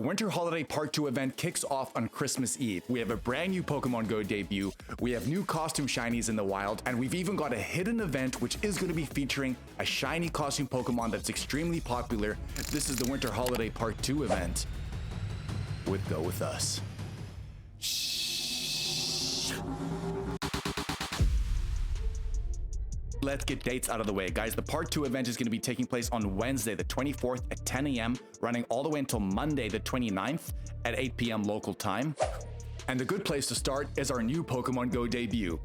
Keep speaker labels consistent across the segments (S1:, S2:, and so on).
S1: Winter Holiday Part 2 event kicks off on Christmas Eve. We have a brand new Pokemon GO debut, we have new costume shinies in the wild, and we've even got a hidden event which is going to be featuring a shiny costume Pokemon that's extremely popular. This is the Winter Holiday Part 2 event with Go With Us. Let's get dates out of the way, guys. The Part 2 event is going to be taking place on Wednesday, the 24th at 10 a.m., running all the way until Monday, the 29th at 8 p.m. local time. And the good place to start is our new Pokemon GO debut,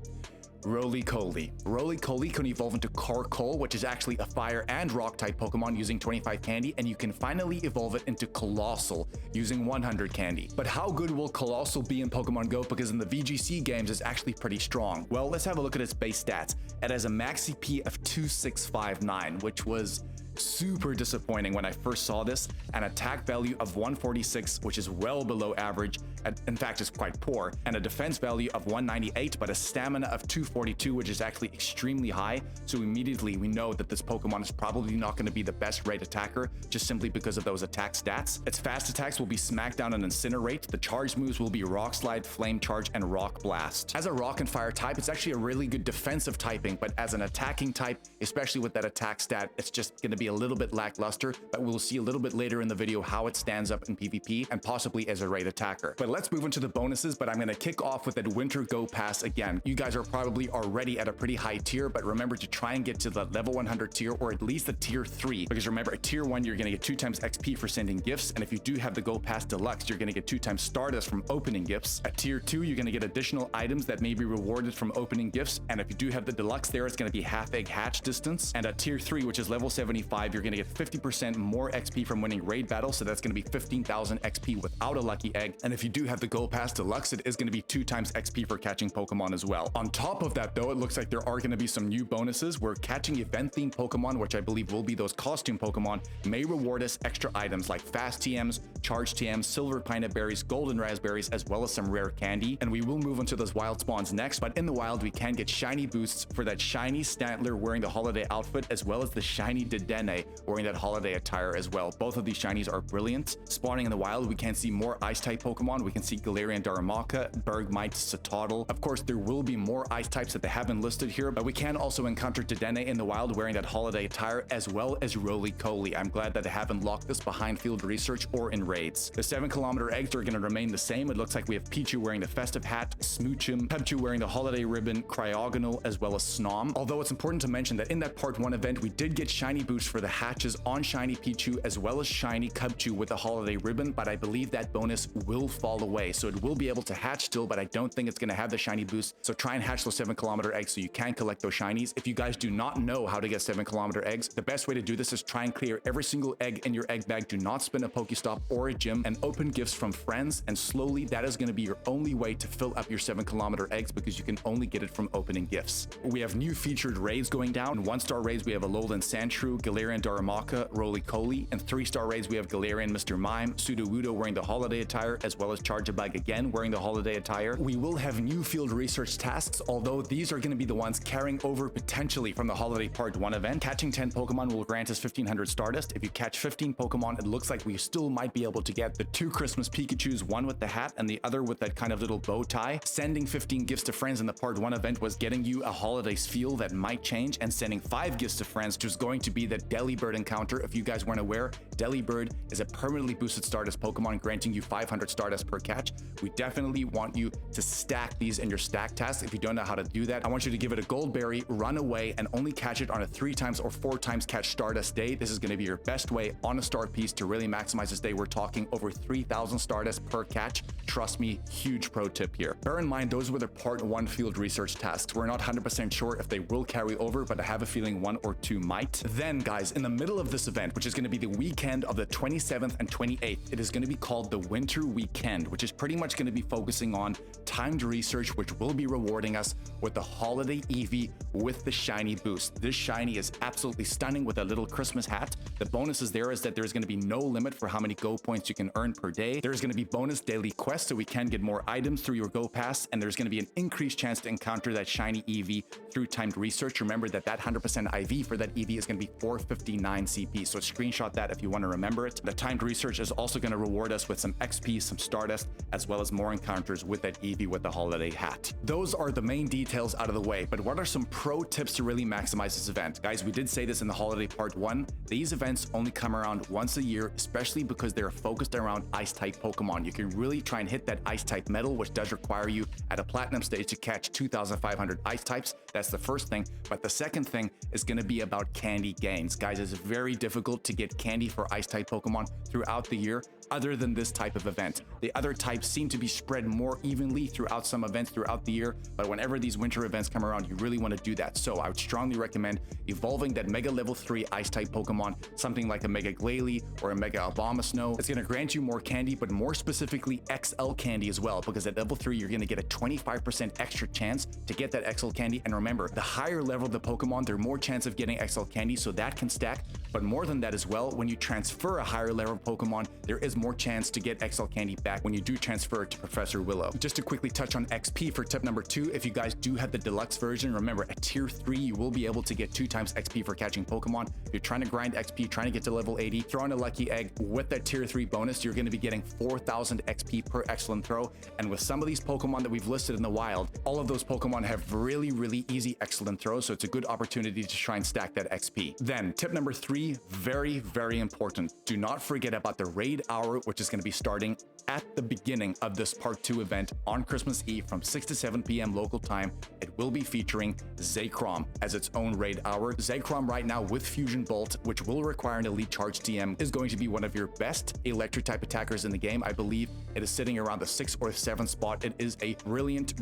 S1: Roly-Coly. Roly-Coly can evolve into Carkol, which is actually a fire and rock type Pokemon using 25 candy, and you can finally evolve it into Colossal using 100 candy. But how good will Colossal be in Pokemon GO? Because in the VGC games, it's actually pretty strong. Well, let's have a look at its base stats. It has a max CP of 2659, which was super disappointing when I first saw this, an attack value of 146, which is well below average, and in fact is quite poor, and a defense value of 198, but a stamina of 242, which is actually extremely high. So immediately we know that this Pokemon is probably not going to be the best rate attacker, just simply because of those attack stats. Its fast attacks will be Smackdown and Incinerate. The charge moves will be Rock Slide, Flame Charge, and Rock Blast. As a Rock and Fire type, it's actually a really good defensive typing, but as an attacking type, especially with that attack stat, it's just going to be a little bit lackluster, but we'll see a little bit later in the video how it stands up in PvP and possibly as a rate attacker. But let's move into the bonuses, but I'm going to kick off with that Winter GO Pass again. You guys are probably already at a pretty high tier, but remember to try and get to the level 100 tier, or at least a tier 3, because remember, at tier 1 you're going to get 2 times XP for sending gifts, and if you do have the GO Pass Deluxe, you're going to get 2 times Stardust from opening gifts. At tier 2 you're going to get additional items that may be rewarded from opening gifts, and if you do have the Deluxe there, it's going to be half egg hatch distance. And at tier 3, which is level 75, you're going to get 50% more XP from winning raid battles, so that's going to be 15,000 XP without a lucky egg. And if you do have the GO Pass Deluxe, it is going to be 2 times XP for catching Pokemon as well. On top of that though, it looks like there are going to be some new bonuses where catching event-themed Pokemon, which I believe will be those costume Pokemon, may reward us extra items like fast TMs, charge TMs, silver pineapple berries, golden raspberries, as well as some rare candy. And we will move into those wild spawns next, but in the wild we can get shiny boosts for that shiny Stantler wearing the holiday outfit, as well as the shiny Dedenne wearing that holiday attire as well. Both of these shinies are brilliant. Spawning in the wild, we can see more ice type Pokemon. We can see Galarian Darumaka, Bergmite, Citadel. Of course, there will be more ice types that they haven't listed here, but we can also encounter Dedenne in the wild wearing that holiday attire, as well as Roly-Coly. I'm glad that they haven't locked this behind field research or in raids. The 7-kilometer eggs are going to remain the same. It looks like we have Pichu wearing the festive hat, Smoochum, Pikachu wearing the holiday ribbon, Cryogonal, as well as Snom. Although it's important to mention that in that Part 1 event, we did get shiny boosts for the hatches on shiny Pichu as well as shiny Cubchoo with the holiday ribbon, but I believe that bonus will fall away. So it will be able to hatch still, but I don't think it's going to have the shiny boost. So try and hatch those 7-kilometer eggs so you can collect those shinies. If you guys do not know how to get 7-kilometer eggs, the best way to do this is try and clear every single egg in your egg bag. Do not spin a Pokestop or a gym, and open gifts from friends, and slowly that is going to be your only way to fill up your 7-kilometer eggs, because you can only get it from opening gifts. We have new featured raids going down. In 1-star raids we have Alolan Sandshrew, Galarian Darumaka, Roly-Coly, and 3-star raids we have Galarian Mr. Mime, Sudowoodo wearing the holiday attire, as well as Charjabug again wearing the holiday attire. We will have new field research tasks, although these are going to be the ones carrying over potentially from the holiday Part 1 event. Catching 10 Pokemon will grant us 1500 Stardust. If you catch 15 Pokemon, it looks like we still might be able to get the 2 Christmas Pikachus, one with the hat and the other with that kind of little bow tie. Sending 15 gifts to friends in the Part 1 event was getting you a holidays feel that might change, and sending 5 gifts to friends, which is going to be the Delibird encounter. If you guys weren't aware, Delibird is a permanently boosted Stardust Pokemon, granting you 500 Stardust per catch. We definitely want you to stack these in your stack task. If you don't know how to do that, I want you to give it a gold berry, run away, and only catch it on a 3 times or 4 times catch Stardust day. This is going to be your best way on a star piece to really maximize this day. We're talking over 3,000 Stardust per catch. Trust me, huge pro tip here. Bear in mind, those were the Part 1 field research tasks. We're not 100% sure if they will carry over, but I have a feeling 1 or 2 might. Then guys, in the middle of this event, which is going to be the weekend of the 27th and 28th, it is going to be called the Winter Weekend, which is pretty much going to be focusing on timed research, which will be rewarding us with the holiday Eevee with the shiny boost. This shiny is absolutely stunning with a little Christmas hat. The bonuses there is that there's going to be no limit for how many Go points you can earn per day. There's going to be bonus daily quests, so we can get more items through your Go Pass, and there's going to be an increased chance to encounter that shiny Eevee through timed research. Remember that 100% IV for that Eevee is going to be 4 459 CP. So screenshot that if you want to remember it. The timed research is also going to reward us with some XP, some Stardust, as well as more encounters with that Eevee with the holiday hat. Those are the main details out of the way, but what are some pro tips to really maximize this event? Guys, we did say this in the holiday part 1. These events only come around once a year, especially because they're focused around ice type Pokemon. You can really try and hit that ice type medal, which does require you at a platinum stage to catch 2,500 ice types. That's the first thing. But the second thing is going to be about candy gains. Guys, it's very difficult to get candy for ice type Pokemon throughout the year, other than this type of event. The other types seem to be spread more evenly throughout some events throughout the year, but whenever these winter events come around, you really want to do that. So I would strongly recommend evolving that Mega Level 3 Ice type Pokemon, something like a Mega Glalie or a Mega Abomasnow. It's going to grant you more candy, but more specifically XL candy as well, because at level 3, you're going to get a 25% extra chance to get that XL candy. And remember, the higher level the Pokemon, they're more chance of getting XL candy, so that can stack. But more than that as well, when you transfer a higher level Pokemon, there is more chance to get XL candy back when you do transfer it to Professor Willow. Just to quickly touch on XP for tip number 2, if you guys do have the deluxe version, remember at tier 3, you will be able to get 2 times XP for catching Pokemon. If you're trying to grind XP, trying to get to level 80, throw in a lucky egg. With that tier 3 bonus, you're going to be getting 4,000 XP per excellent throw. And with some of these Pokemon that we've listed in the wild, all of those Pokemon have really easy excellent throws, so it's a good opportunity to try and stack that XP. Then tip number 3, very important. Do not forget about the raid hour, which is going to be starting at the beginning of this part 2 event on Christmas Eve from 6 to 7 p.m. local time. It will be featuring Zekrom as its own raid hour. Zekrom right now with Fusion Bolt, which will require an elite charge TM, is going to be one of your best electric type attackers in the game. I believe it is sitting around the 6th or 7th spot. It is a brilliant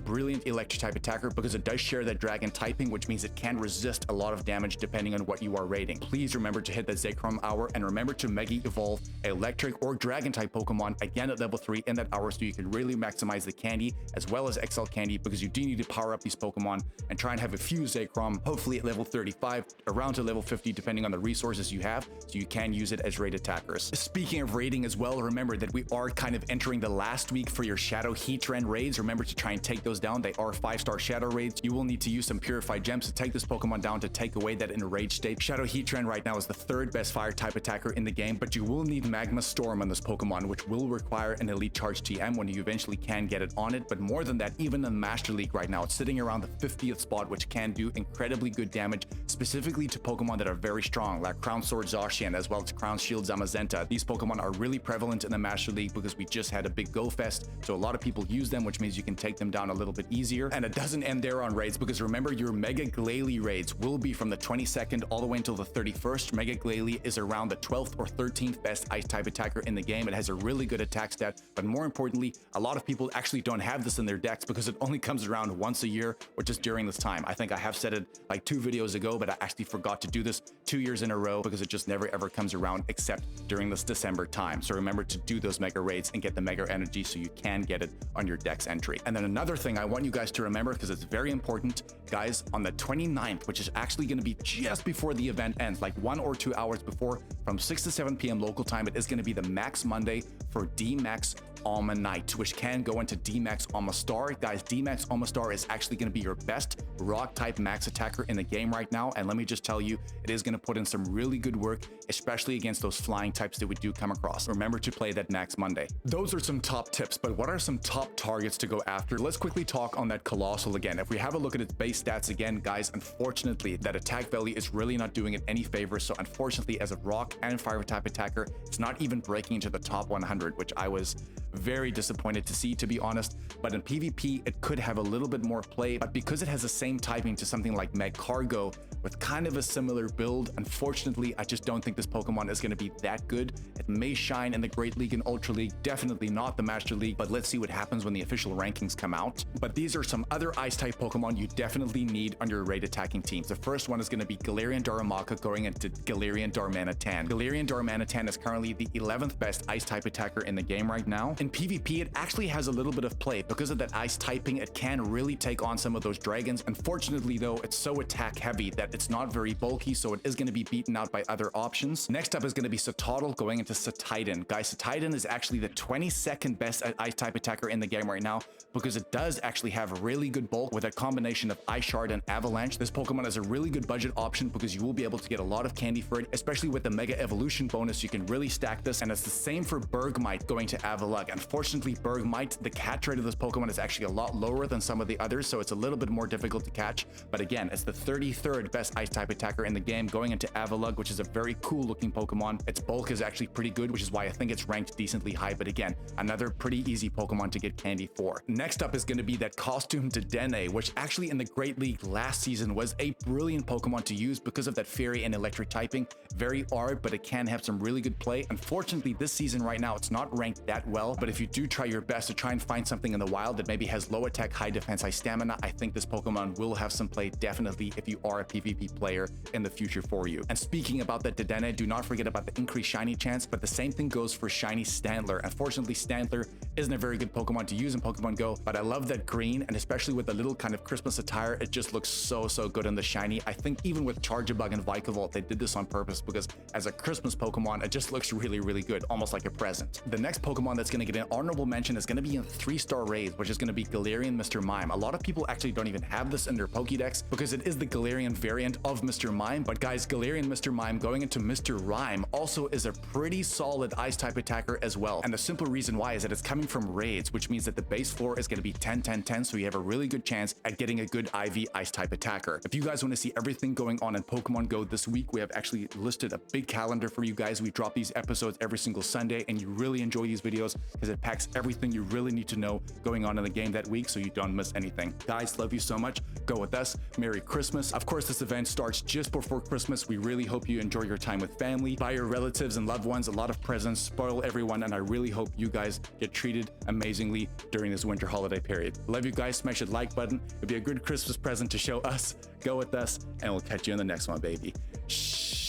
S1: electric type attacker because it does share that dragon typing, which means it can resist a lot of damage depending on what you are raiding. Please remember to hit that Zekrom hour, and remember to Mega Evolve electric or dragon type Pokemon again at level 3 in that hour, so you can really maximize the candy as well as XL candy, because you do need to power up these Pokemon and try and have a few Zekrom, hopefully at level 35, around to level 50, depending on the resources you have, so you can use it as raid attackers. Speaking of raiding as well, remember that we are kind of entering the last week for your Shadow Heatran raids. Remember to try and take those down. They are 5-star Shadow raids. You will need to use some Purified Gems to take this Pokemon down to take away that enraged state. Shadow Heatran right now is the 3rd best fire type attacker in the game, but you will need Magma Storm on this Pokemon, which will require an elite charge TM when you eventually can get it on it. But more than that, even in the Master League right now, it's sitting around the 50th spot, which can do incredibly good damage, specifically to Pokemon that are very strong, like Crown Sword Zacian, as well as Crown Shield Zamazenta. These Pokemon are really prevalent in the Master League because we just had a big Go Fest, so a lot of people use them, which means you can take them down a little bit easier. And it doesn't end there on raids, because remember, your Mega Glalie raids will be from the 22nd all the way until the 31st. Mega Glalie is around the 12th or 13th best ice type attacker in the game. It has a really good attack stat, but more importantly, a lot of people actually don't have this in their decks because it only comes around once a year, which is during this time. I think I have said it like 2 videos ago, but I actually forgot to do this 2 years in a row because it just never ever comes around except during this December time. So remember to do those mega raids and get the mega energy so you can get it on your deck's entry. And then another thing I want you guys to remember, because it's very important, guys, on the 29th, which is actually going to be just before the event ends, like 1 or 2 hours before, from 6 to 7 p.m. local time, it is going to be the Max Monday for D-Max Alma Knight, which can go into D-Max Alma Star. Guys, D-Max Alma Star is actually going to be your best rock type max attacker in the game right now, and let me just tell you, it is going to put in some really good work, especially against those flying types that we do come across. Remember to play that Max Monday. Those are some top tips, but what are some top targets to go after? Let's quickly talk on that Colossal again. If we have a look at its base stats again, guys, unfortunately, that attack value is really not doing it any favor. So unfortunately, as a rock and fire type attacker, it's not even breaking into the top 100, which I was very disappointed to see, to be honest. But in PvP, it could have a little bit more play, but because it has the same typing to something like Magcargo with kind of a similar build, unfortunately, I just don't think this Pokemon is going to be that good. It may shine in the Great League and Ultra League, definitely not the Master League, but let's see what happens when the official rankings come out. But these are some other Ice-type Pokemon you definitely need on your raid attacking teams. The first one is going to be Galarian Darumaka going into Galarian Darmanitan. Galarian Darmanitan is currently the 11th best Ice-type attacker in the game right now. In in PvP, it actually has a little bit of play. Because of that ice typing, it can really take on some of those dragons. Unfortunately though, it's so attack heavy that it's not very bulky, so it is going to be beaten out by other options. Next up is going to be Satotl going into Satidon. Guys, Satidon is actually the 22nd best ice type attacker in the game right now, because it does actually have really good bulk with a combination of Ice Shard and Avalanche. This Pokemon is a really good budget option because you will be able to get a lot of candy for it, especially with the Mega Evolution bonus. You can really stack this, and it's the same for Bergmite going to Avalugg. Unfortunately, Bergmite, the catch rate of this Pokemon is actually a lot lower than some of the others, so it's a little bit more difficult to catch. But again, it's the 33rd best ice type attacker in the game going into Avalugg, which is a very cool looking Pokemon. Its bulk is actually pretty good, which is why I think it's ranked decently high. But again, another pretty easy Pokemon to get candy for. Next up is going to be that costume Dedenne, which actually in the Great League last season was a brilliant Pokemon to use because of that fairy and electric typing. Very hard, but it can have some really good play. Unfortunately, this season right now, it's not ranked that well, but if you do try your best to try and find something in the wild that maybe has low attack, high defense, high stamina, I think this Pokemon will have some play definitely if you are a PvP player in the future for you. And speaking about that Dedenne, do not forget about the increased shiny chance, but the same thing goes for shiny Stantler. Unfortunately, Stantler isn't a very good Pokemon to use in Pokemon Go, but I love that green, and especially with the little kind of Christmas attire, it just looks so good in the shiny. I think even with Charjabug and Vikavolt, they did this on purpose because as a Christmas Pokemon, it just looks really good, almost like a present. The next Pokemon that's going to get an honorable mention is going to be in 3-star raids, which is going to be Galarian Mr. Mime. A lot of people actually don't even have this in their Pokédex because it is the Galarian variant of Mr. Mime, but guys, Galarian Mr. Mime going into Mr. Rime also is a pretty solid ice type attacker as well. And the simple reason why is that it's coming from raids, which means that the base floor is going to be 10-10-10, so you have a really good chance at getting a good IV ice type attacker. If you guys want to see everything going on in Pokemon Go this week, we have actually listed a big calendar for you guys. We drop these episodes every single Sunday, and you really enjoy these videos because it packs everything you really need to know going on in the game that week, so you don't miss anything. Guys, love you so much. Go with us. Merry Christmas. Of course, this event starts just before Christmas. We really hope you enjoy your time with family, buy your relatives and loved ones a lot of presents, spoil everyone, and I really hope you guys get treated amazingly during this winter holiday period. Love you guys. Smash that like button. It'll be a good Christmas present to show us. Go with us, and we'll catch you in the next one, baby. Shh.